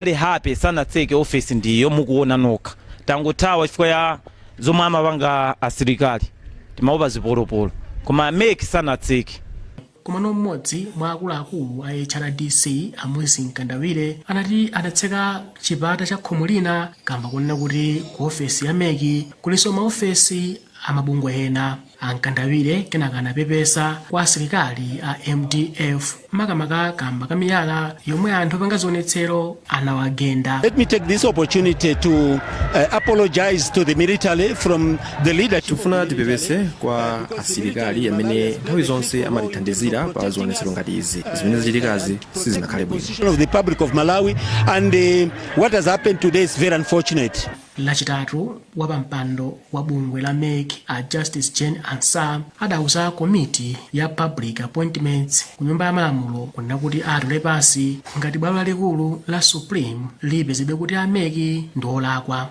ali happy sana tseke office ndiyo mukuona nokha tangothawa chifukwa ya zomwe amapanga asilikali timaopa zipolopolo koma make sana tseke. Komano mmodzi mwa akuluakulu a HRDC amwezi Nkandawire anati adatseka chipata cha khomo lina kamba kunena kuti ku ofesi ya meki kuliso maofesi amabungwe ena. Ankandawire kenaka anapepesa kwa asilikali a MDF makamaka kamba kamiyala yomwe anthu opanga zionetsero anawagenda. Let me take this opportunity to apologize to the military from the leadership. Tufuna tipepese kwa asilikali amene nthawi zonse amatithandizira pa zionetsero ngati izi zimene zachitikazi sizinakhale bwino. Of the public of Malawi and what has happened today is very unfortunate. Lachitatu wapampando wa bungwe la MEC a Justice Jane Ansah adauza komiti ya public appointments ku nyumba ya malamulo kunena kuti atule pasi ngati bwalo lalikulu la Supreme lipezebe kuti a MEC ndi olakwa.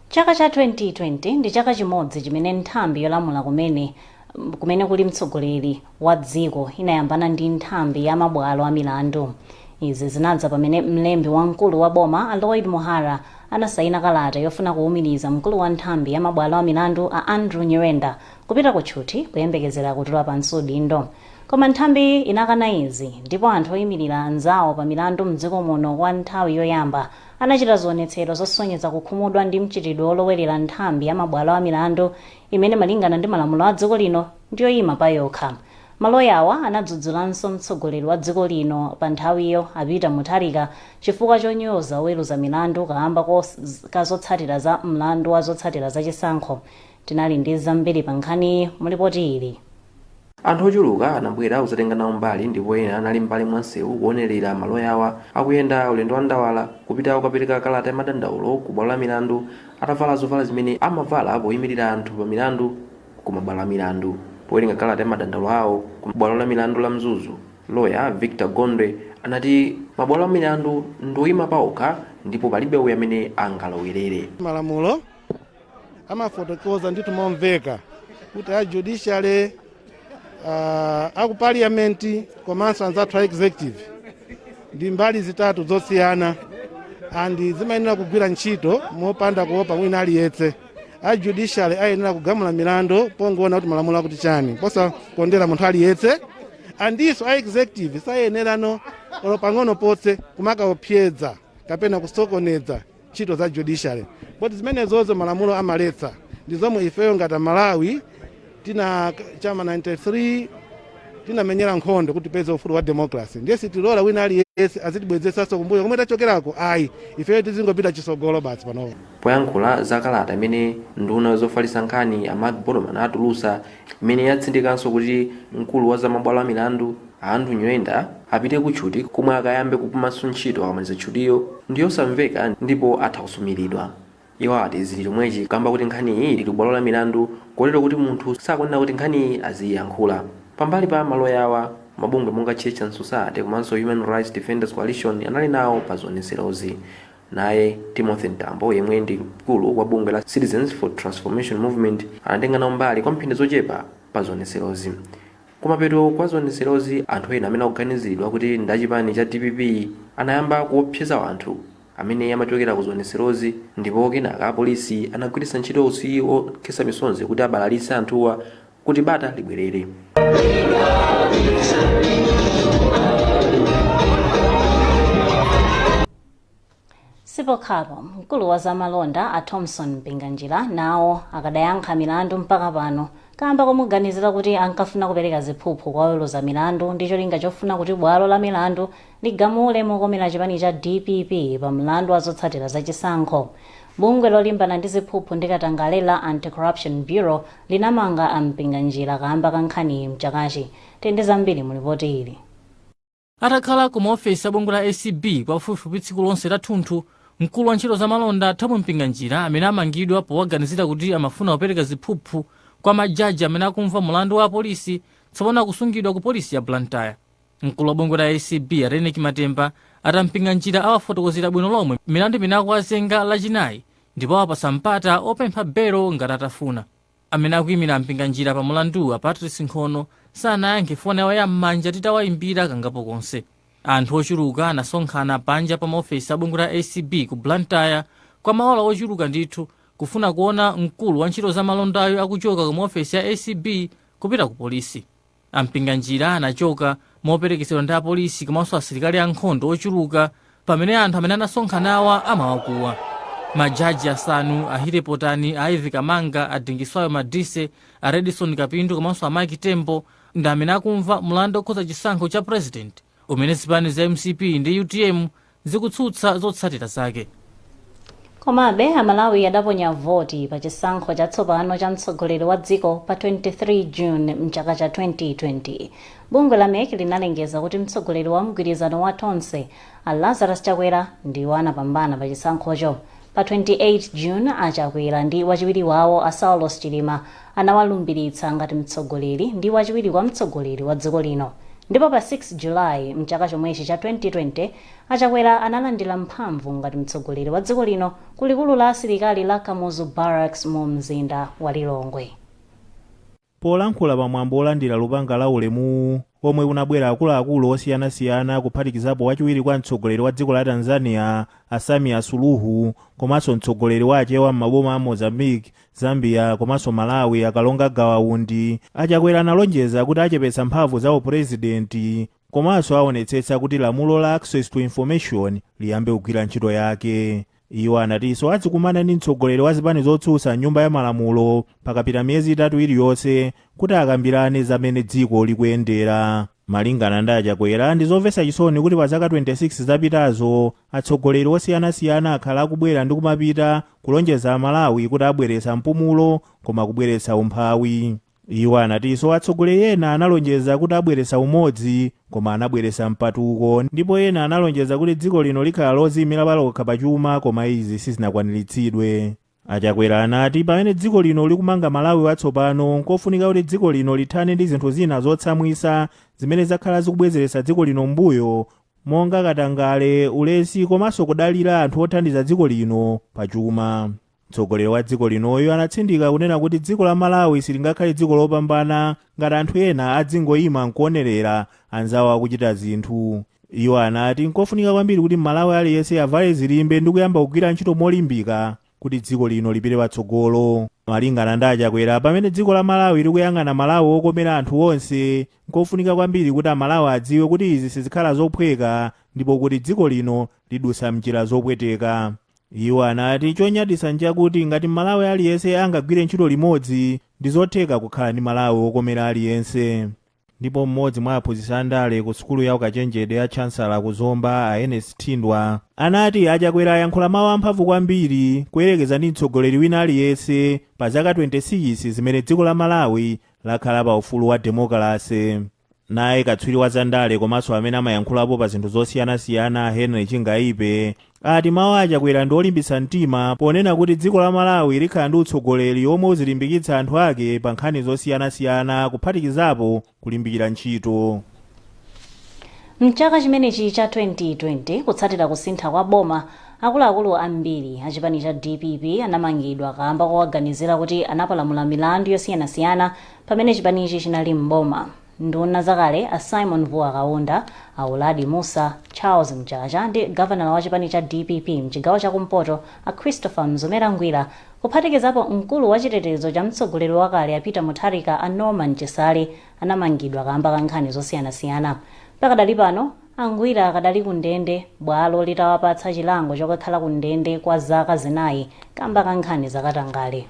Chaka cha 2020 ndi chaka chimodzi chimene nthambi yolamula kumene kuli mtsogoleri wa dziko inayambana ndi nthambi ya mabwalo a milandu. Izi zinadza pamene mlembi wamkulu wa boma Lloyd Muhara anasaina kalata yofuna kuwumiriza mkulu wa nthambi ya mabwalo a milandu a Andrew Nyirenda kupita kutchuthi kuyembekezera kutula pansi udindo. Koma nthambi inakana izi ndipo anthu oyimirira anzawo pa milandu mdziko muno kwa nthawi yoyamba anachita zionetsero zosonyeza kukhumudwa ndi mchitidwe olowerera nthambi ya mabwalo a milandu imene malingana ndi malamulo a dziko lino ndiyo ima pa yokha. Maloyawa anadzudzulanso mtsogoleri wa dziko lino pa nthawiyo apita Mutharika chifukwa chonyoza oweruza milandu kamba kazotsatira za mlandu wa zotsatira za chisankho. Tinali ndi zambiri pa nkhani mulipoti ili. Anthu ochuluka anabwera kuzatenga nawo mbali ndipo ena anali mbali mwa msewu kuonerera maloyawa akuyenda ulendo wa ndawala kupita kukapereka kalata ya madandaulo ku bwalo la milandu atavala zovala zimene amavala poyimirira anthu pa milandu ku mabwalo a milandu. Powerenga kalata ya madandaulo awo ku bwalo la milandu la Mzuzu, lawyer Victor Gondwe anati mabwalo a milandu ndoyima paokha ndipo palibe uyo amene angalowerere. Malamulo amafotokoza ndi momveka kuti a judiciary aku parliament komanso anzathu a executive ndi mbali zitatu zosiyana and zimayenera kugwira ntchito mopanda kuopa wina aliyetse. A judiciary ayenera kugamula milandu pongoona kuti malamulo akuti chani posakondera munthu aliyetse, andiso a executive sayenerano pang'ono potse kumakaopseza kapena kusokoneza ntchito za judiciary. But zimenezozo malamulo amaletsa ndi zomwe ifeyo ngati Malawi tina chama 93 tinamenyera nkhondo kuti peze ufulu wa democracy. Ndiye sitilola wina aliyese azitibwezesanso kumbuyo komwe tachokerako ayi ifeyo tizingopita chisogolo basi panopo. Poyankhula za kalata imene nduna zofalitsa nkhani a Mark Bottoman atulusa imene yatsindikanso kuti mkulu wa zamabwalo a milandu Andrew Nyirenda apite kutchuti komwe akayambe kupumanso ntchito akamaliza tchutiyo ndiyosamveka ndipo atha kusumiridwa. Iwo ati zili chomwechi kamba kuti nkhani iyi ili bwalo la milandu kotero kuti munthu sakunena kuti nkhani iyi aziyankhula. Pambali pa maloyawa mabungwe monga Church and Society komanso Human Rights Defenders Coalition anali nawo pa zionetserozi. Naye Timothy Ntambo yemwe ndi mkulu wa bungwe la Citizens for Transformation Movement anatenga nawo mbali kwa mphindi zochepa pa zionetserozi. Kumapeto kwa zionetserozi anthu ena amene akuganiziridwa kuti ndi achipani cha DPP anayamba kuopseza anthu amene amachokera ku zionetserozi ndipo kenaka apolisi anagwiritsa ntchito usi okhetsa misonzi kuti abalalise anthuwa kuti bata libwerere. Sipokhapo mkulu wa zamalonda a Thompson Mpinganjira nawo akadayankha milandu mpaka pano kamba komuganizira kuti ankafuna kupereka ziphuphu kwa oweruza milandu ndi cholinga chofuna kuti bwalo la milandu ligamule mokomera chipani cha DPP pa mlandu wa zotsatira za chisankho. Bungwe lolimbana ndi ziphuphu ndi katangale la Anti-Corruption Bureau linamanga a Mpinganjira kamba kankhani mchakachi. Tende zambiri mulipoti ili. Atakhala ku maofesi a bungwe la ACB pafupifupi tsiku lonse la thunthu, mkulu wa ntchito za malonda Thompson Mpinganjira amene amangidwa powaganizira kuti amafuna kupereka ziphuphu kwa majaji amene akumva mulandu wa polisi tsopano akusungidwa ku polisi ya Blantyre. Mkulu wa bungwe la ACB Reneki Matemba ati Mpinganjira awafotokozera bwino lomwe milandu imene akuwazenga lachinayi ndipo awapasa mpata opempha belo ngati atafuna. Amene akuyimira Mpinganjira pa mulandu a Patrice Nkhono sanayankhe foni yawo ya m'manja titawayimbira kangapo konse. Anthu ochuluka anasonkhana panja pa maofesi a bungwe la ACB ku Blantyre kwa maola ochuluka ndithu kufuna kuona mkulu wa ntchito za malondayo akuchoka ku maofesi ya ACB kupita ku polisi. Ampinganjira anachoka moperekezedwa ndi apolisi komanso asilikali ankhondo ochuluka pamene anthu amene anasonkhanawa amawakuwa. Majaji asanu a Hirepotani, a Ivy Kamanga, a Dingiswayo Madise, a Redison Kapindu komanso a Mike Tembo ndi amene akumva mlandu okhoza chisankho cha president umene zipani za MCP ndi UTM zikutsutsa zotsatira zake. Komabe Malawi adaponya voti pa chisankho chatsopano cha mtsogoleri wa dziko pa 23 June mchaka cha 2020. Bungwe la MEC linalengeza kuti mtsogoleri wa mgwirizano wa tonse a Lazarus Chakwera ndiwo anapambana pa chisankhocho. Pa 28 June Chakwera ndi wachiwiri wawo a Saulos Chilima anawalumbiritsa ngati mtsogoleri ndi wachiwiri kwa mtsogoleri wa dziko lino. Ndipo pa 6 July mchaka chomwechi cha 2020 Chakwera analandira mphamvu ngati mtsogoleri wa dziko lino kulikulu la asilikali la Kamuzu Barracks mu mzinda wa Lilongwe. Polankhula pamwambo olandira lupanga la ulemu omwe kunabwera akuluakulu osiyanasiyana kuphatikizapo wachiwiri kwa mtsogoleri wa dziko la Tanzania Samia Suluhu komanso mtsogoleri wace wa maboma a Mozambique, Zambia komanso Malawi Akalonga Gawaundi, Chakwera analonjeza kuti achepetsa mphamvu za upresidenti komanso aonetsetsa kuti lamulo la access to information liyambe kugwira ntchito yake. Iwo anatinso azikumana ndi mtsogoleri wa zipani zotsutsa nyumba ya malamulo pakapita miyezi itatu iliyonse kuti akambirane zamene dziko likuyendera. Malingana ndi Chakwera ndi zomvetsa chisoni kuti pa zaka 26 zapitazo atsogoleri osiyanasiyana akhala akubwera ndi kumapita kulonjeza Malawi kuti abweretsa mpumulo koma kubweretsa umphawi. Iwo anatinso atsogoleri ena analonjeza kuti abweretsa umodzi koma anabweretsa mpatuko, ndipo ena analonjeza kuti dziko lino likhala loziyimira palokha pachuma koma izi sizinakwaniritsidwe. Chakwera anati pamene dziko lino likumanga Malawi watsopano nkofunika kuti dziko lino lithane ndi zinthu zina zotsamwisa zimene zakhala zikubwezeretsa dziko lino mbuyo monga katangale, ulesi komanso kudalira anthu othandiza dziko lino pachuma. Mtsogoleri wa dziko linoyo anatsindika kunena kuti dziko la Malawi silingakhale dziko lopambana ngati anthu ena adzingoyima nkuonerera anzawo akuchita zinthu. Iwo anati nkofunika kwambiri kuti Malawi aliyense avale zilimbe ndi kuyamba kugwira ntchito molimbika kuti dziko lino lipite patsogolo. Malingana ndi Chakwera pamene dziko la Malawi likuyang'ana Malawi okomera anthu onse, nkofunika kwambiri kuti Amalawi adziwe kuti izi sizikhala zophweka ndipo kuti dziko lino lidusa mnjira zopweteka. Iwo anati chonyadisa nchakuti ngati Malawi aliyense angagwire ntchito limodzi ndi zotheka kukhala ndi Malawi okomera aliyense. Ndipo mmodzi mwa aphunzitsi andale ku sukulu ya ukachenjede ya Chancellor kuzomba a Enes Thindwa anati Chakwera ayankhula mawu amphamvu kwambiri kuyerekeza ndi mtsogoleri wina aliyense pa zaka 26 zimene dziko la Malawi lakhala pa ufulu wa demokrasi. Naye katswiri wa zandale komanso amene amayankhulapo pa zinthu zosiyanasiyana Henry Chingaipe ati mawu a Chakwera ndi olimbitsa mtima ponena kuti dziko la Malawi likhala ndi utsogoleri omwe uzilimbikitsa anthu ake pa nkhani zosiyanasiyana kuphatikizapo kulimbikira ntchito. Mchaka chimenechi cha 2020 kutsatira kusintha kwa boma, akuluakulu ambiri achipani cha DPP anamangidwa kamba kowaganizira kuti anapalamula milandu yosiyanasiyana pamene chipanichi chinali mboma. Nduna zakale a Simon Vuwa Kaunda, a Uladi Musa, Charles Mchacha ndi governor wa chipani cha DPP mchigawo chakumpoto a Christopher Mzomera Ngwira kuphatikizapo mkulu wa chitetezo cha mtsogoleri wakale a Peter Mutharika a Norman Chesale anamangidwa kamba ka nkhani zosiyanasiyana. Pakadali pano Angwira akadali ku ndende, bwalo litawapatsa chilango chokakhala ku ndende kwa zaka zinayi kamba ka nkhani zakatangale.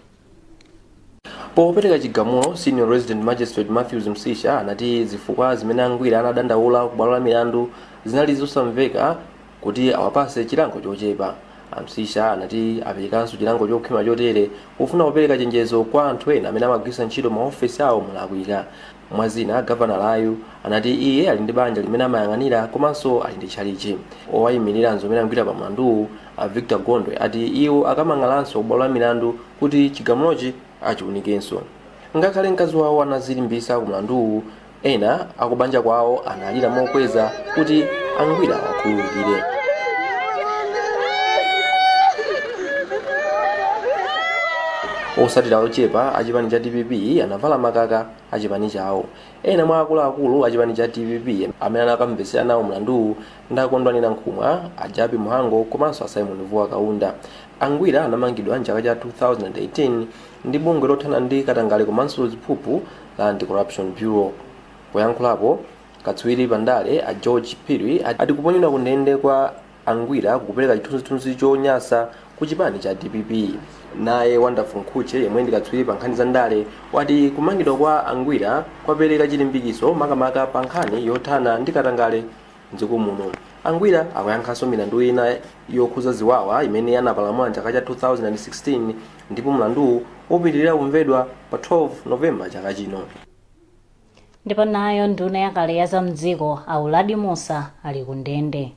Popereka chigamulo, Senior Resident Magistrate Matthews Msisha anati zifukwa zimene Angwira anadandaula ku bwalo la milandu zinali zosamveka kuti awapase chilango chochepa. Msisha anati aperekanso chilango chokhwima chotere pofuna kupereka chenjezo kwa anthu ena amene amagwiritsa ntchito maofesi awo molakwika. Mwazina Governor Layu anati iye ali ndi banja limene amayang'anira komanso ali ndi tchalichi. Owayimirira Mzomera Ngwira pa mlandu Victor Gondwe ati iwo akamang'alanso ku bwalo la milandu kuti chigamulochi achiunikenso. Ngakhale mkazi wawo anazilimbisa ku mlandu, ena akubanja kwawo analira mokweza kuti Angwira wakhululukire. osatira ochepa achipani cha DPP anavala makaka achipani chawo. Ena mwa akuluakulu achipani cha DPP amene anakamvetsera nawo mlandu ndakondwanira nkhumwa ajapi muhango komanso Simon Vuwa Kaunda. Angwira anamangidwa mchaka cha 2018 ndi bungwe lothana ndi katangale komanso ziphuphu la Anti-Corruption Bureau. Poyankhulapo katswiri pandale a George Phiri ati kuponyedwa kundende kwa Angwira kupereka chithunzithunzi chonyasa ku chipani cha DPP. Naye Wonderful Nkhuche yemwe ndi katswiri pa nkhani za ndale wati kumangidwa kwa Angwira kwapereka chilimbikiso makamaka pa nkhani yothana ndi katangale m'dziko muno. Angwira akuyankhanso milandu ina yokhuza ziwawa imene anapalamula mchaka cha 2016 ndipo mlandu upitirira kumvedwa pa 12 Novemba chaka chino. Ndipo nayo nduna yakale ya zamdziko Auladi Musa ali kundende.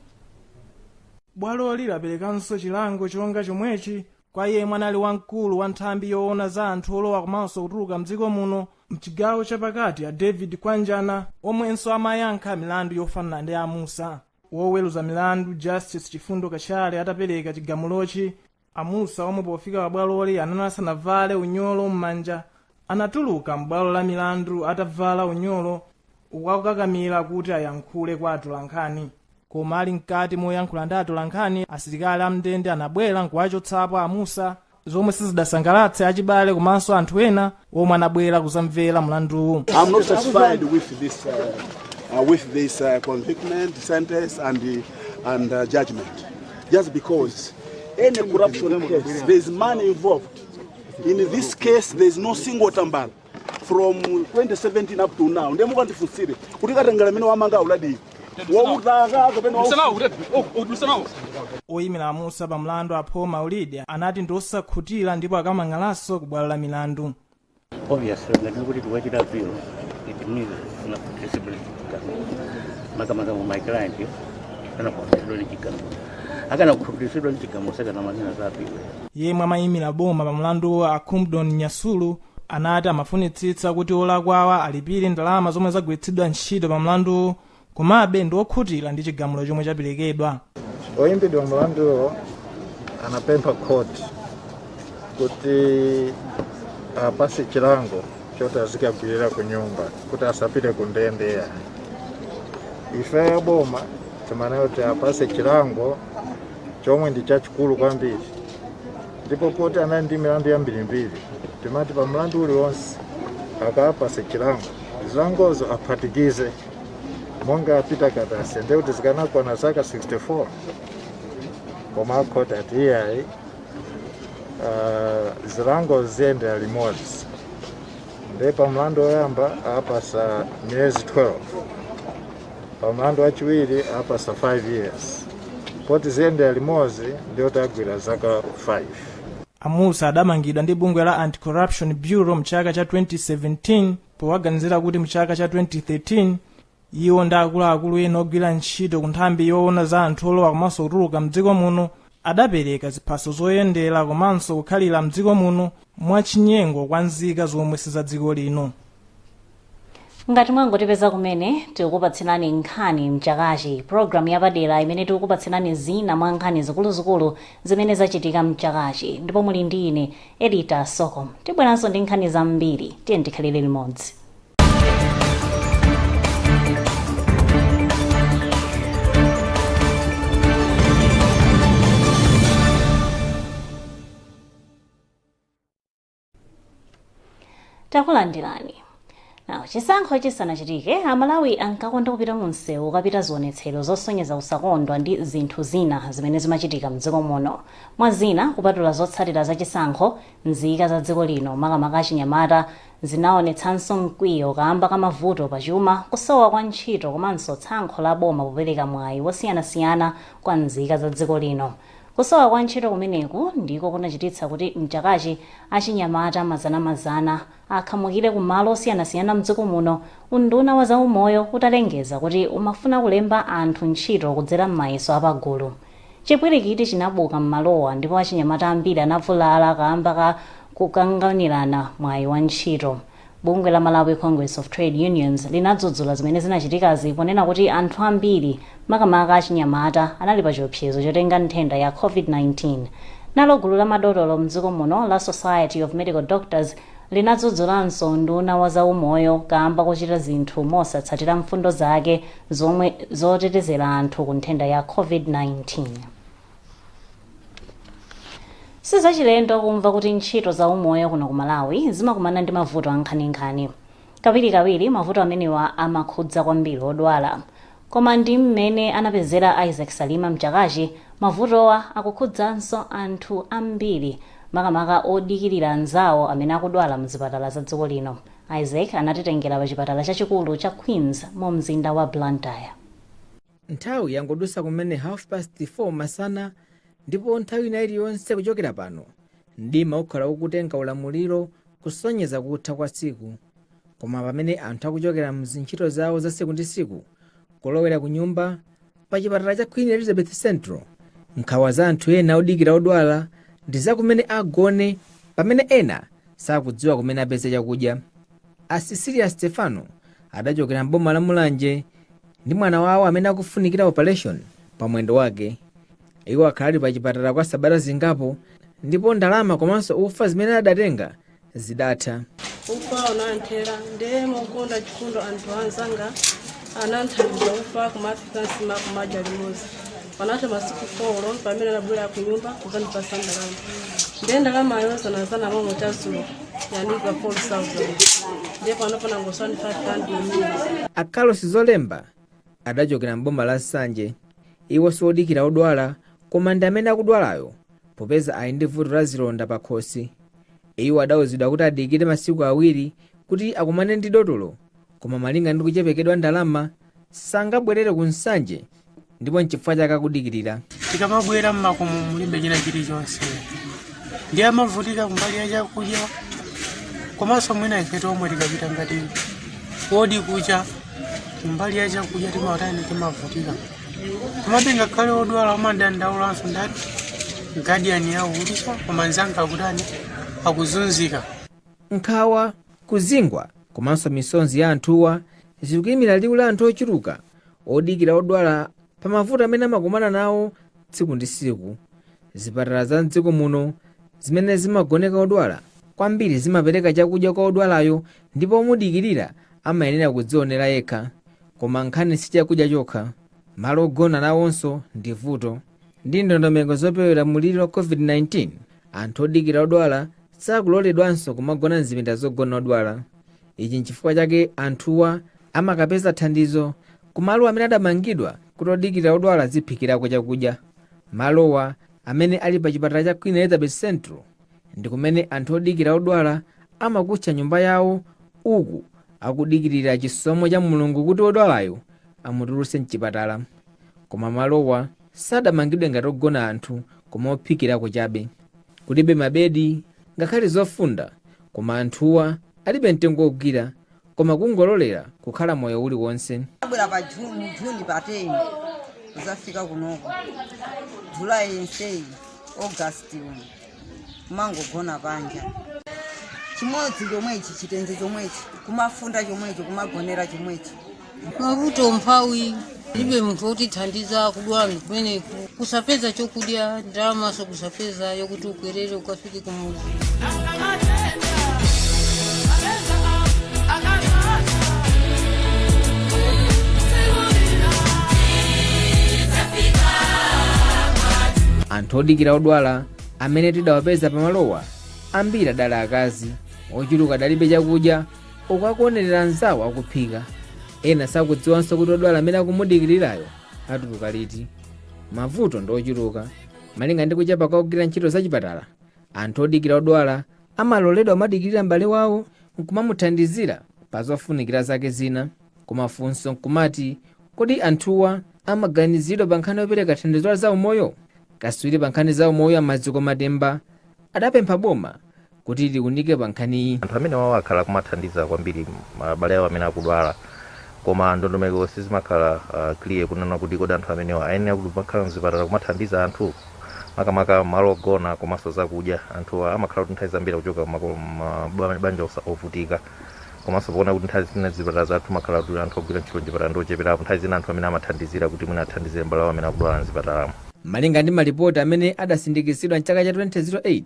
Bwaloli laperekanso chilango chonga chomwechi kwa iye mwanali wamkulu wa nthambi yoona za anthu olowa komanso kutuluka mdziko muno mchigawo chapakati a David Kwanjana omwenso amayankha milandu yofanana ndi a Musa. Woweruza milandu Justice Chifundo Kachale atapereka chigamulochi, Amusa omwe pofika pa bwaloli anasanavale unyolo m'manja anatuluka m'bwalo la milandu atavala unyolo wakukakamira kuti ayankhule kwa atolankhani. Koma ali mkati moyankhula ndi atolankhani, asilikali amndende anabwera nkuwachotsapo Amusa, zomwe sizidasangalatse achibale komanso anthu ena omwe anabwera kuzamvera mlanduwu. I'm not satisfied with this conviction, sentence and judgment, just because any corruption case there is money involved. In this case there is no single tambala from 2017 up to now. Ndemo kandifunsire kuti katengera mene wamanga Auladi oyimira Amusa pa mlandu apho Maulidi anati ndosakhutira ndipo akamang'alanso ku bwalo la milandu. Obviously, ngati kuti tiwachita vilo it means una possibility makamaka my client anakukhutira chigamo akanakukhutira chigamo sakana manena zapiro. Yemwe amayimira boma pa mlandu a Kumdon Nyasulu anati amafunitsitsa kuti olakwawa alipire ndalama zomwe zagwiritsidwa ntchito pa mlandu, komabe ndi okhutira ndi chigamulo chomwe chaperekedwa. Oyimbidwa mlandu anapempha court kuti apase chilango choti azikagwirira ku nyumba kuti asapite ku ndende. Ife boma timana kuti apase chilango chomwe ndi chachikulu kwambiri, ndipo kuti anali ndi milandu yambirimbiri timati pa mlandu uliwonse akapase chilango zilangozo aphatikize monga apita katasi ndekuti zikanakwana zaka 64 koma akhoti ati iyayi zilango ziyendera limodzi. Nde pa mlandu woyamba apasa miyezi 12, pa mlandu wachiwiri apasa 5 years, poti ziyendera limodzi ndiyoti agwira zaka 5. Amusa adamangidwa ndi bungwe la Anti-Corruption Bureau mchaka cha 2017 powaganizira kuti mchaka cha 2013 iwo ndi akuluakulu ena ogwira ntchito ku nthambi yoona za anthu olowa komanso kutuluka mdziko muno adapereka ziphaso zoyendera komanso kukhalira mdziko muno mwachinyengo kwa nzika zomwe si za dziko lino. Ngati mwangotipeza kumene tikukupatsenani nkhani mchakachi, programu yapadera imene tikukupatsenani zina mwa nkhani zikuluzikulu zimene zachitika mchakachi, ndipo muli ndi ine Edita Sokom. Tibweranso ndi nkhani zambiri, tiye tikhalire limodzi. Takulandirani. Chisankho chisanachitike, Amalawi ankakonda kupita mu msewu kapita zionetsero zosonyeza usakondwa ndi zinthu zina zimene zimachitika mdziko muno. Mwa zina kupatula zotsatira za chisankho, nzika za dziko lino makamaka achinyamata zinaonetsanso mkwiyo kamba kamavuto pachuma, kusowa kwa ntchito komanso tsankho la boma popereka mwayi wosiyanasiyana kwa nzika za dziko lino. Kusowa kwa ntchito kumeneku ndiko kunachititsa kuti mchakachi achinyamata mazana akhamukire ku malo osiyanasiyana mdziko muno. Unduna wa zaumoyo utalengeza kuti umafuna kulemba anthu ntchito kudzera m'mayeso apagulu. Chipwirikiti chinabuka m'malowa ndipo achinyamata ambiri anavulala kamba ka kukanganirana mwayi wa ntchito. Bungwe la Malawi Congress of Trade Unions linadzudzula zimene zinachitikazi ponena kuti anthu ambiri makamaka achinyamata anali pa chiopsezo chotenga nthenda ya COVID-19. nalo gulu la madotolo mdziko muno la Society of Medical Doctors linadzudzulanso nduna wa zaumoyo kamba kochita zinthu mosatsatira mfundo zake zomwe zotetezera anthu ku nthenda ya COVID-19. Sizachilendo kumva kuti ntchito za umoyo kuno ku Malawi zimakumana ndi mavuto ankhaninkhani. Kawirikawiri mavuto amenewa amakhudza kwambiri odwala. Koma ndi mmene anapezera Isaac Salima mchakachi, mavutowa akukhudzanso anthu ambiri makamaka odikirira anzawo amene akudwala mzipatala za dziko lino. Isaac anatitengera pa chipatala chachikulu cha Queens mu mzinda wa Blantyre. Nthawi yangodusa kumene 4:30 masana, ndipo nthawi ina iliyonse kuchokera pano mdima ukhala ukutenga ulamuliro kusonyeza kutha kwa tsiku. Koma pamene anthu akuchokera mzintchito zawo za tsiku ndi tsiku kulowera ku nyumba pa chipatala cha Queen Elizabeth Central, nkhawa za anthu ena odikira odwala ndi zakumene agone pamene ena sakudziwa kumene apeze chakudya. Asisilia Stefano adachokera mboma la Mulanje ndi mwana wawo amene akufunikira operation pa mwendo wake. Iwo akhala pa chipatala kwa sabata zingapo ndipo ndalama komanso ufa zimene adatenga zidatha. Ufa unanthera ndiye mukonda chifundo anthu anzanga ananthandiza ufa kumafika nsima kumadya limodzi. Panatha masiku 4 pamene anabwera ku nyumba kuzandipasa ndalama. Ndiye ndalamayo zanazana momwe chasulo yanika 4,000. Ndiye panopana ngosani 500. Carlos Zolemba adachokera mboma la Sanje. Iwo sodikira odwala koma ndi amene akudwalayo popeza ali ndi vuto la zilonda pa khosi. Iwo adawuzidwa kuti adikire masiku awiri kuti akumane ndi dotolo, koma malinga ndi kuchepekedwa ndalama sangabwerere ku Nsanje, ndipo nchifukwa chake akudikirira. Tikamabwera mmakomo mulibe china chilichonse, ndi amavutika kumbali ya chakudya komanso mwina ife tomwe tikapita ngati wodi kucha kumbali ya chakudya timautani timavutika. Komabe ngakhale odwala amandandaulanso ndati guardian yawo ulisa koma nzanga akutani akuzunzika. Nkhawa, kuzingwa komanso misonzi ya anthuwa zikuyimira liwu la anthu ochuluka odikira odwala pa mavuto amene amakumana nawo tsiku ndi tsiku. Zipatala za mdziko muno zimene zimagoneka odwala kwambiri zimapereka chakudya kwa odwalayo ndipo omudikirira amayenera kudzionera yekha. Koma nkhani si chakudya chokha, malo ogona nawonso ndi vuto. Ndi ndondomeko zopewera muliro wa COVID-19, anthu odikira odwala sakuloledwanso kumagona mzipinda zogona odwala. Ichi nchifukwa chake anthuwa amakapeza thandizo kumalo amene adamangidwa kuti odikira odwala ziphikirako chakudya. Malowa amene ali pa chipatala cha Queen Elizabeth Central ndi kumene anthu odikira odwala amakutcha nyumba yawo, uku akudikirira chisomo cha Mulungu kuti odwalayo amutulutse mchipatala. Koma malowa sadamangidwe ngati ogona anthu koma ophikirako chabe. Kulibe mabedi ngakhale zofunda, koma anthuwa alibe mtengo wogwira koma kungololera kukhala moyo uliwonse. Abwera pa Juni pa 10 uzafika kunoko, July ensei, August uno kumangogona panja. Chimodzi chomwechi, chitenze chomwechi, kumafunda chomwechi, kumagonera chomwechi. Mavuto mphawi libe munthu otithandiza kudwala kumeneku, kusapeza chokudya, ndalama so kusapeza yokuti ukwerere ukafike kumuzi. Anthu odikira odwala amene tidawapeza pamalowa ambiri adali akazi, ochuluka adalibe chakudya okakuonerera anzawo akuphika. Ena sakudziwanso kuti odwala amene akumudikirirayo atuluka liti. Mavuto ndi ochuluka malinga ndi kuchepa kwa ogwira ntchito za chipatala. Anthu odikira odwala amaloledwa amadikirira m'bale wawo nkumamuthandizira pa zofunikira zake zina. Kumafunso nkumati kodi anthuwa amaganizidwa pa nkhani yopereka thandizo za umoyo. Kaswiri pa nkhani za umoyo amadziko matemba adapempha boma kuti likunike pa nkhaniyi. Anthu amene wawo akhala kumathandiza kwambiri abale awo amene akudwala, koma ndondomeko sizimakhala clear kunena kuti kodi anthu amenewa ayenera kuti makhala mzipatala kumathandiza anthu makamaka malo ogona komanso zakudya. Anthuwa amakhala kuti nthawi zambiri kuchoka mabanja ovutika, komanso poona kuti nthawi zina zipatala zathu makhala kuti anthu ogwira ntchito mchipatala ndi ocheperapo. Nthawi zina anthu amene amathandizira kuti mwina athandizire mbale awo amene akudwala mzipatalamo. malinga ndi malipoti amene adasindikizidwa mchaka cha 2008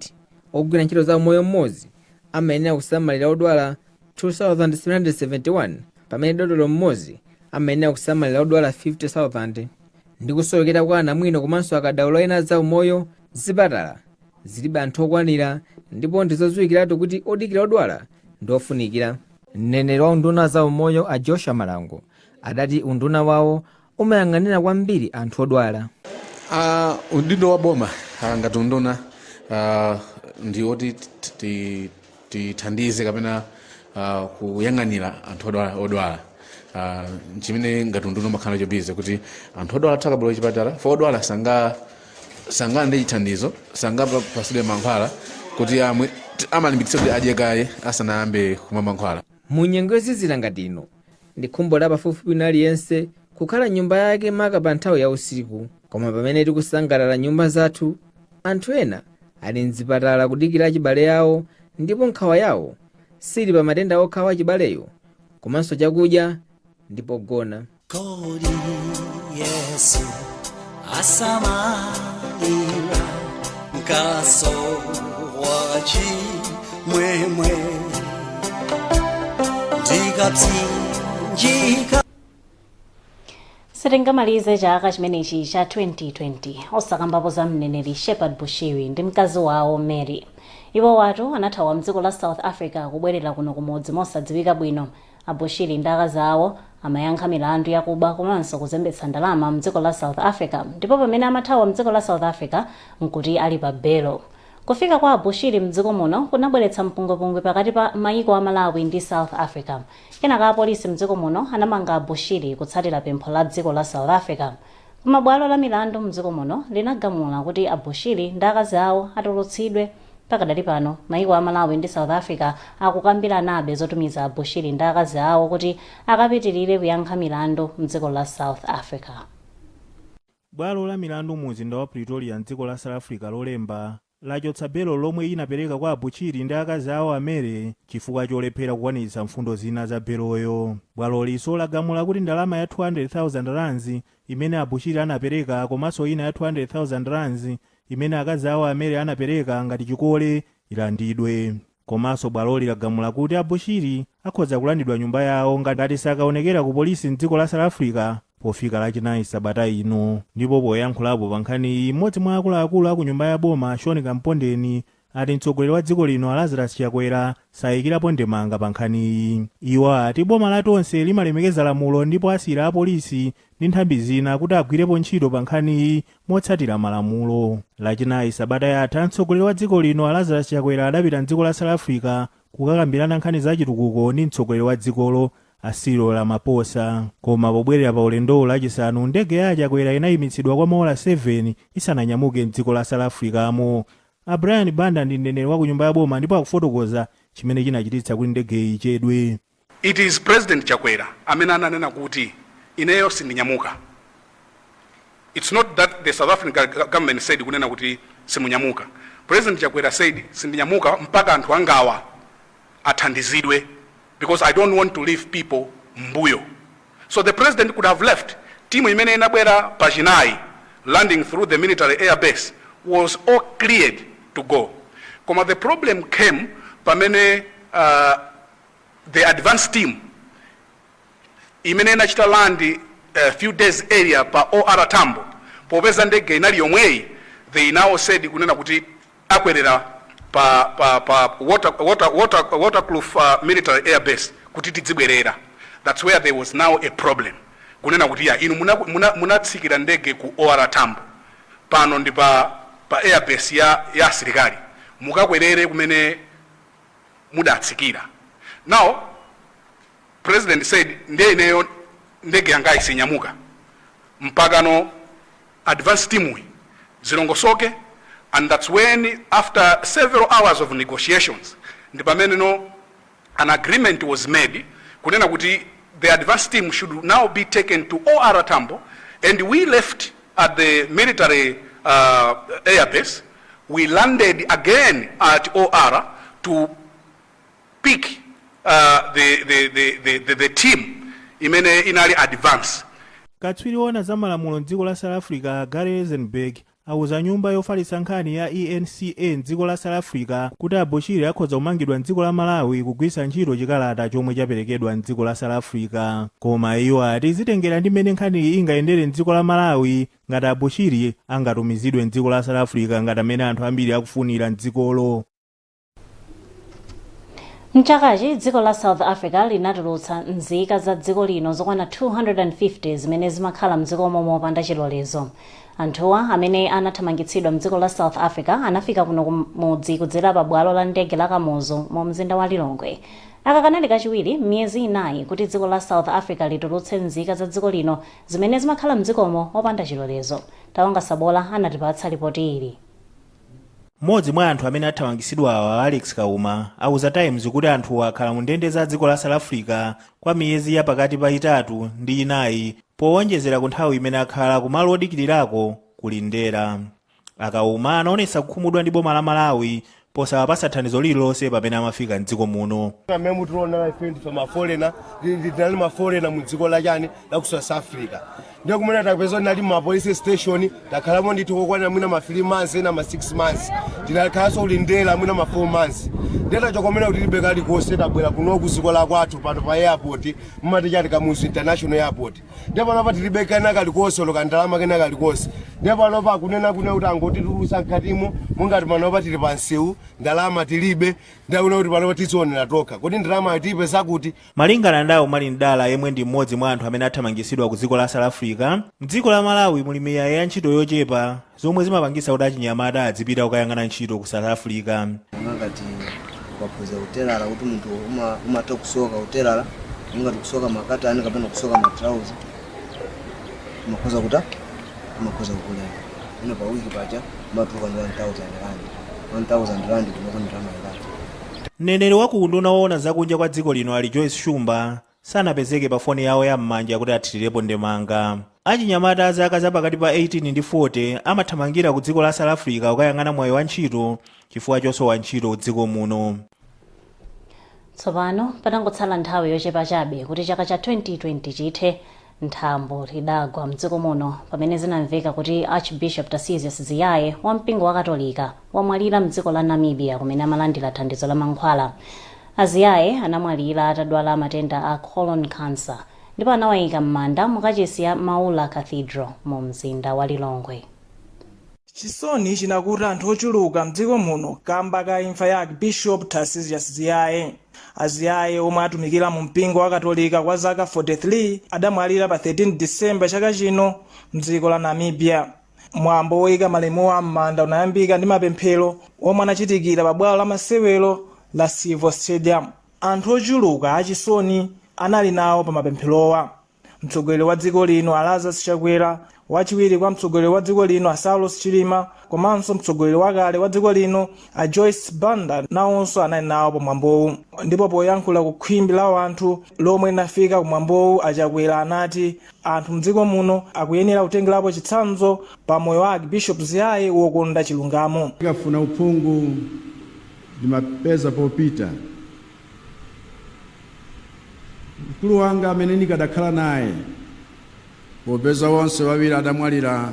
ogwira ntchito za umoyo mmodzi amayenera kusamalira odwala 2,771 pamene dotolo mmodzi amayenera kusamalira odwala 50,000. ndi kusowekera kwa anamwino komanso akadaulo ena za umoyo zipatala zilibe anthu okwanira ndipo ndizodziwikiratu kuti odikira odwala ndofunikira. mneneri wa unduna za umoyo a Joshua Malango adati unduna wawo umayang'anira kwambiri anthu odwala. Udindo wa boma ngati unduna ndi oti tithandize kapena kuyang'anira anthu odwala. Chimene ngati unduna umakhala chobize kuti anthu odwala atakabwera kuchipatala fo odwala sanga ndi chithandizo sanga pasidwe mankhwala kuti amalimbikitsa kuti adye kaye asanayambe kumwa mankhwala. mu nyengo yozizira ngati ino ndi khumbo la pafupifupi wina aliyense kukhala nyumba yake maka pa nthawi ya usiku, koma pamene tikusangalala nyumba zathu anthu ena ali mzipatala kudikira achibale yawo ndipo nkhawa yawo sili pa matenda okhawa achibaleyo komanso chakudya ndipo gona. Kodi Yesu asamalira mkaso wachi mwemwe ndikatsinjika. sitingamalize chaka chimenechi cha 2020 osakambapo za mneneri Shepherd Bushiri ndi mkazi wawo Mary. Iwo watu anathawa mdziko la South Africa kubwerera kuno kumodzi mosadziwika bwino. Abushiri ndi akazi awo amayankha milandu yakuba komanso kuzembetsa ndalama mdziko la South Africa, ndipo pamene amathawa mdziko la South Africa nkuti ali pa belo. Kufika kwa Abushiri mdziko muno kunabweretsa mpungwepungwe pakati pa mayiko a Malawi ndi South Africa. Kenaka apolisi mdziko muno anamanga Abushiri kutsatira pempho la dziko la South Africa. Koma bwalo la milandu mdziko muno linagamula kuti Abushiri ndi akazi awo atulutsidwe. Pakadali pano mayiko a Malawi ndi South Africa akukambira nabe zotumiza Abushiri ndi akazi awo kuti akapitirire kuyankha milandu mdziko la South Africa. Bwalo la milandu mu mzinda wa Pretoria mdziko la South Africa lolemba lachotsa belo lomwe inapereka kwa Abushiri ndi akazi awo amere chifukwa cholephera kukwaniritsa mfundo zina za beloyo. Bwalo liso lagamula kuti ndalama ya 200,000 rands imene Abushiri anapereka komanso ina ya 200,000 rands imene akazi awo amere anapereka ngati chikole ilandidwe. Komanso bwaloli lagamula kuti Abushiri akhoza kulandidwa nyumba yawo ngati sakaonekera ku polisi mdziko la South Africa pofika lachinayi sabata ino. Ndipo poyankhulapo pa nkhani iyi mmodzi mwa akuluakulu aku nyumba ya boma Shoni Kampondeni ati mtsogoleri wa dziko lino Lazarus Chakwera sayikirapo ndemanga pa nkhani iyi. Iwo ati boma latonse limalemekeza lamulo ndipo asiyira apolisi ndi nthambi zina kuti agwirepo ntchito pa nkhani iyi motsatira malamulo. Lachinayi sabata yatha mtsogoleri wa dziko lino Lazarus Chakwera adapita mdziko la South Africa kukakambirana nkhani za chitukuko ndi mtsogoleri wa dzikolo Cyril Ramaphosa. Koma pobwerera pa ulendo lachisanu ndege ya Chakwera inayimitsidwa kwa maola 7 isananyamuke mdziko la South Africa. Brian Banda ndi mneneri wa ku nyumba ya boma ndipo akufotokoza chimene chinachititsa kuti ndege ichedwe. It is President Chakwera amene ananena kuti ineyo sindinyamuka. It's not that the South African government said kunena kuti simunyamuka. President Chakwera said sindinyamuka mpaka anthu angawa athandizidwe, because I don't want to leave people mbuyo. So the president could have left. Timu imene inabwera pachinayi landing through the military air base was all cleared to go. Koma the problem came pamene the advanced team imene inachita land a few days area pa OR Tambo popeza ndege inali yomweyi, they now said kunena kuti akwerera pa waterkloof military air base kuti tidzibwerera. That's where there was now a problem. Kunena kuti ya inu munatsikira ndege ku OR Tambo pano ndi pa air base ya asilikali mukakwerere kumene mudatsikira. Now president said ineyo ndege yanga isinyamuka mpaka no advance team zilongosoke, and that's when after several hours of negotiations ndi pamene no an agreement was made kunena kuti the advance team should now be taken to OR Tambo, and we left at the military air base. We landed again at OR to pick the team imene inali advance. Katswiri ona za malamulo mdziko la South Africa Gary Eisenberg auza nyumba yofalitsa nkhani ya ENCN dziko la South Africa kuti Bushiri akhoza kumangidwa mdziko la Malawi kugwiritsa ntchito chikalata chomwe chaperekedwa mdziko la South Africa. Koma iwo ati zitengera ndi mmene nkhani ingayendere mdziko la Malawi ngati Bushiri angatumizidwe mdziko la South Africa ngati amene anthu ambiri akufunira mdzikolo. Chakachi dziko la South Africa linatulutsa nzika za dziko lino zokwana 250 zimene zimakhala mdziko momwe opanda chilolezo. Anthuwa amene anathamangitsidwa mdziko la South Africa anafika kuno kumudzi kudzera pa bwalo la ndege la Kamuzu mu mzinda wa Lilongwe. Aka kanali kachiwiri miyezi inayi kuti dziko la South Africa litulutse nzika za dziko lino zimene zimakhala mdzikomo opanda chilolezo. Tawanga Sabola anatipatsa ripoti ili. Mmodzi mwa anthu amene athamangisidwa awa Alex Kauma auza Times kuti anthu akhala mu ndende za dziko la South Africa kwa miyezi ya pakati pa 3 ndi 4 powonjezera ku nthawi imene akhala kumalo odikirirako kulindera. Akauma anaonetsa kukhumudwa ndi boma la Malawi posawapatsa thandizo lililonse pamene amafika mdziko muno. Amene mutiona ife ndi maforena ndinali maforena mu dziko la chani la ku South Africa. Ndiyo kumene takupeza nali ma police station takhalamo ndithu kokwana mwina ma 3 months ena ma 6 months. Tinakhalanso ulindera mwina ma 4 months. Ndeta chokomena kuti libe kali konse tabwera kuno ku dziko la kwathu pano pa airport mmati chati Kamuzu International Airport. Ndipo pano pa tilibe kana kali konse lokandalama kena kali konse. Ndipo pano pa kunena kuti angoti tulusa nkatimo mungati pano pa tili pa nseu ndalama tilibe ndauna kuti pano tizionera toka kuti ndalama itipe zakuti. Malingana ndawo mali ndala yemwe ndi mmodzi mwa anthu amene athamangisidwa ku dziko la South Africa, mdziko la Malawi muli miyayi ya ntchito yochepa zomwe zimapangisa kuti achinyamata adzipita kukayang'ana ntchito ku South Africa. Ngati wapuza uterala kuti munthu umata kusoka uterala ngati kusoka makatani kapena kusoka matrauza makoza kuta makoza kukuleka ino pa wiki pacha matuka ndi 1000 rand kunoko ndalama ilatu. Mneneri wa ku unduna woona zakunja kwa dziko lino ali Joyce Shumba sanapezeke pa foni yawo ya m'manja kuti athirirepo ndemanga. Achinyamata a zaka zapakati pa 18 ndi 40 amathamangira ku dziko la South Africa kukayang'ana mwayi wa ntchito chifukwa chosowa ntchito dziko muno. Tsopano patangotsala nthawi yochepa chabe kuti chaka cha 2020 chithe, nthambo lidagwa mdziko muno pamene zinamveka kuti Archbishop Tarcisius Ziyaye wa mpingo wa Katolika wamwalira mdziko la Namibia kumene amalandira thandizo la mankhwala. Aziyaye anamwalira atadwala matenda a colon cancer ndipo anawayika m'manda mukachisi ya Maula Cathedral mu mzinda wa Lilongwe. Chisoni chinakuta anthu ochuluka mdziko muno kamba ka imfa ya Archbishop Tarcisius Ziyaye. Aziyaye omwe atumikira mu mpingo wa Katolika kwa zaka 43 adamwalira pa 13 December chaka chino mdziko la Namibia. Mwambo woyika malemu a m'manda unayambika ndi mapemphero omwe anachitikira pa bwalo la masewero la Silver Stadium. Anthu ochuluka achisoni anali nawo pa mapempherowa. Mtsogoleri wa dziko lino Lazarus Chakwera, wachiwiri kwa mtsogoleri wa dziko lino Saulos Chilima, komanso mtsogoleri wakale wa dziko lino Joyce Banda nawonso anali nawo pa mwambowu. Ndipo poyankhula ku khwimbi la anthu lomwe linafika ku mwambowu, Chakwera anati anthu mdziko muno akuyenera kutengerapo chitsanzo pa moyo wa Archbishop Ziyaye wokonda chilungamo. Tikafuna uphungu ndimapeza popita. Mkulu wanga amene nikadakhala naye popeza wonse wawiri adamwalira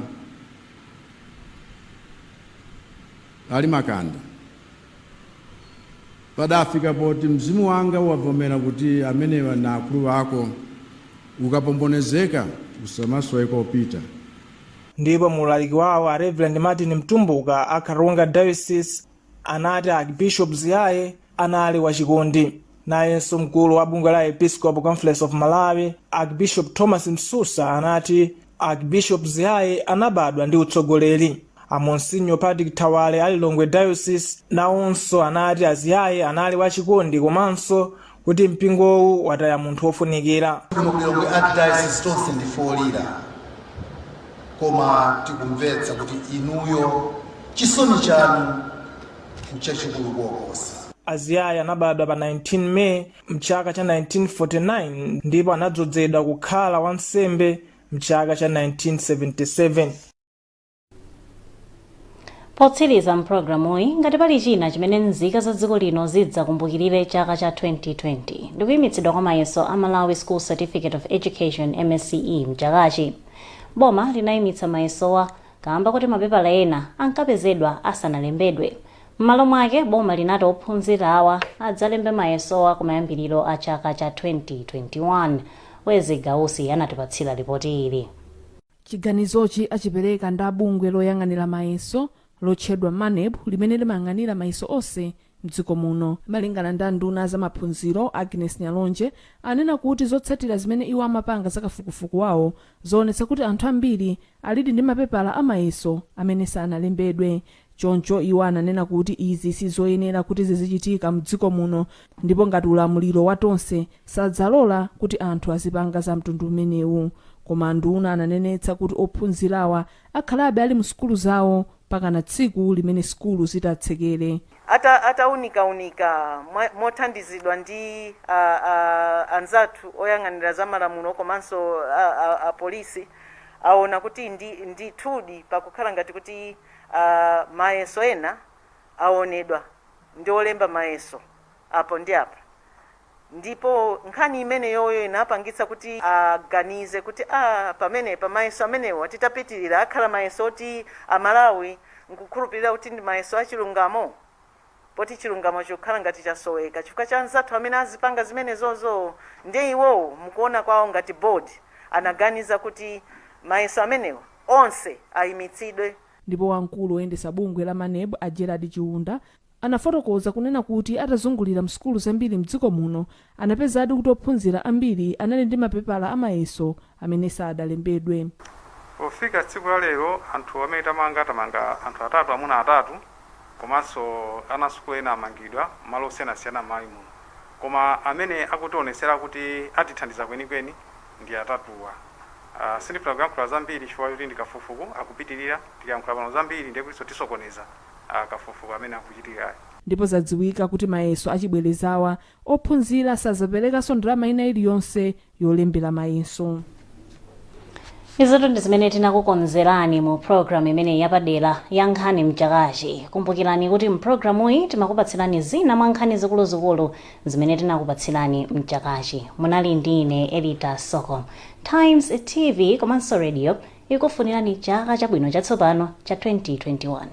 ali makanda, padafika poti mzimu wanga wavomera kuti amenewa na akulu ako ukapombonezeka usamasowe kopita. Ndipo mulaliki wawo Reverend Martin Mtumbuka Akarunga Diocese anati Archbishop Ziyaye anali wachikondi. Nayenso mkulu wa bungwe la Episcopal Conference of Malawi Archbishop Thomas Msusa anati Archbishop Ziyaye anabadwa ndi utsogoleri. Amonsinyo Patrick Tawale ali Lilongwe Diocese nawonso anati Ziyaye anali wachikondi komanso kuti mpingowu wataya munthu wofunikira. Lilongwe Archdiocese tonse ndifolira koma tikumvetsa kuti inuyo chisoni chanu mchachikulu kuokosa. Ziyaye anabadwa pa 19 May mchaka cha 1949 ndipo anadzozedwa kukhala wansembe mchaka cha 1977. Potsiriza mpulogalamuyi, ngati pali china chimene nzika za dziko lino zidzakumbukirire chaka cha 2020 ndikuyimitsidwa kwa mayeso a Malawi School Certificate of Education MSCE mchakachi. Boma linayimitsa mayesowa kamba kuti mapepala ena ankapezedwa asanalembedwe. M'malo mwake boma linati ophunzira awa adzalembe mayesowa kumayambiriro a chaka cha 2021. Wezi Gausi anatipatsira ripoti ili. Chiganizochi achipereka ndi bungwe loyang'anira mayeso lotchedwa MANEB limene limayang'anira mayeso onse mdziko muno. Malingana ndi nduna za maphunziro Agnes Nyalonje anena kuti zotsatira zimene iwo amapanga zakafukufuku wawo zoonetsa kuti anthu ambiri alidi ndi mapepala amayeso amene sanalembedwe. Choncho iwo ananena kuti izi sizoyenera kuti zizichitika mdziko muno, ndipo ngati ulamuliro watonse sadzalola kuti anthu azipanga za mtundu umenewu. Koma nduna ananenetsa kuti ophunzirawa akhalabe ali msukulu zawo pakana tsiku limene sukulu zitatsekere. Ataunika mothandizidwa ndi anzathu oyang'anira za malamulo komanso apolisi aona kuti ndithudi pakukhala ngati kuti mayeso ena aonedwa ndi olemba mayeso apo ndi apa. Ndipo nkhani imene yoyo inapangitsa kuti aganize kuti pamene mayeso amenewo titapitirira akhala mayeso oti Malawi nkukhulupirira kuti ndi mayeso achilungamo, poti chilungamo chokhala ngati chasoweka chifukwa cha anzathu amene azipanga zimene zozo. Ndiye iwowo mukuona kwawo ngati board anaganiza kuti mayeso amenewo onse ayimitsidwe. Ndipo wamkulu oyendesa bungwe la MANEB a Gerard Chiunda anafotokoza kunena kuti atazungulira msukulu zambiri mdziko muno anapezadi kuti ophunzira ambiri anali ndi mapepala amayeso amene sadalembedwe. Pofika tsiku la lero anthu amene tamanga anthu atatu amuna atatu komanso anasukulu ena amangidwa malo osiyanasiyana m'Malawi muno, koma amene akutionesera kuti atithandiza kwenikweni ndi atatuwa. Sindifuna kuyankhula zambiri chifukwa kuti ndikafufuku akupitirira, tikayankhula pano zambiri ndiye kuti tisokoneza kafufuku amene akuchitika. Ndipo zadziwika kuti mayeso achibwerezawa ophunzira sazaperekanso ndalama ina iliyonse yolembera mayeso. Izoto ndi zimene tinakukonzerani mu program imene yapadera ya Nkhani mchakachi. Kumbukirani kuti mpulogalamu iyi timakupatsirani zina mwa nkhani zikuluzikulu zimene tinakupatsirani mchakachi. Munali ndi ine Elita Soko. Times TV komanso radio ikufunirani chaka chabwino chatsopano cha 2021.